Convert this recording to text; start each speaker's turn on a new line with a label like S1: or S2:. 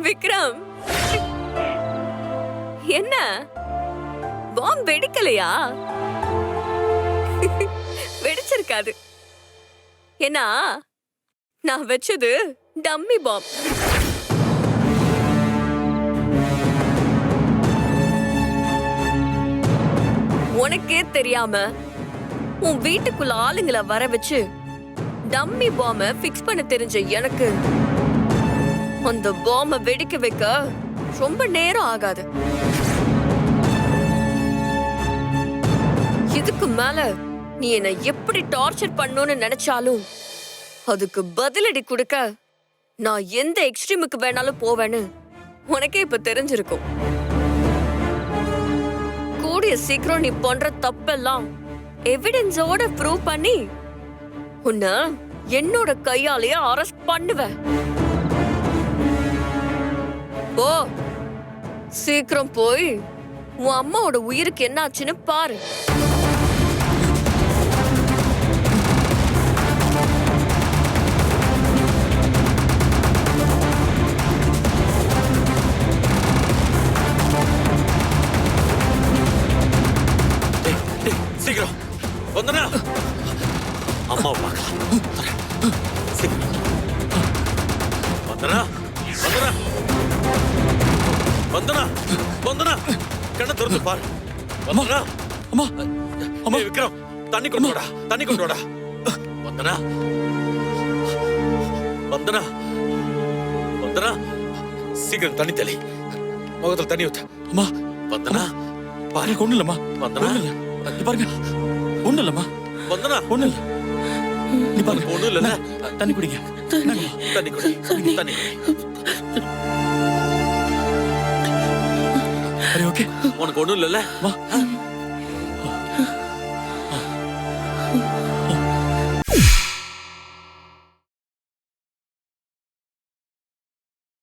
S1: விக்ரம், என்ன பாம் வெடிக்கலையா? வெடிச்சிருக்காது. ஏன்னா நான் வச்சது டம்மி பாம். உனக்கே தெரியாம உன் வீட்டுக்குள்ள ஆளுங்களை வர வச்சு டம்மி பாம்ப பிக்ஸ் பண்ண தெரிஞ்ச எனக்கு அந்த பாம்ப வெடிக்க வைக்க ரொம்ப நேரம் ஆகாது. இதுக்கு மேல நீ என்ன எப்படி டார்ச்சர் பண்ணணும்னு நினைச்சாலும் அதுக்கு பதிலடி கொடுக்க நான் எந்த எக்ஸ்ட்ரீமுக்கு வேணாலும் போவேன்னு உனக்கே இப்ப தெரிஞ்சிருக்கும். கூடிய சீக்கிரம் நீ பண்ற தப்பெல்லாம் எவிடன்ஸோட ப்ரூவ் பண்ணி உன்னை என்னோட கையாலேயே அரெஸ்ட் பண்ணுவேன். ஓ, சீக்கிரம் போய் உன் அம்மாவோட உயிருக்கு என்ன ஆச்சுன்னு பாரு.
S2: சீக்கிரம் வந்தனா அம்மா பார்க்கலாம். சீக்கிரம் வந்தனா வந்தனா வந்தனா வந்தனா கண்ணை திறந்து பாரு. வந்தனா
S3: அம்மா அம்மா
S2: விக்ரம், தண்ணி கொண்டு வாடா, தண்ணி கொண்டு வாடா. வந்தனா வந்தனா வந்தனா சீக்கிரம் தண்ணி தெளி, முகத்துல தண்ணி ஊத்த.
S3: அம்மா
S2: வந்தனா பாரு.
S3: ஒண்ணு இல்லம்மா,
S2: வந்தனா
S3: பாருங்க, ஒண்ணு இல்லம்மா,
S2: வந்தனா
S3: ஒண்ணு இல்ல. நீ பாருங்க,
S2: ஒண்ணும் இல்ல.
S3: தண்ணி குடிங்க,
S2: தண்ணி குடி, தண்ணி
S3: சரி ஓகே.
S2: உனக்கு ஒண்ணும் இல்ல.
S3: வா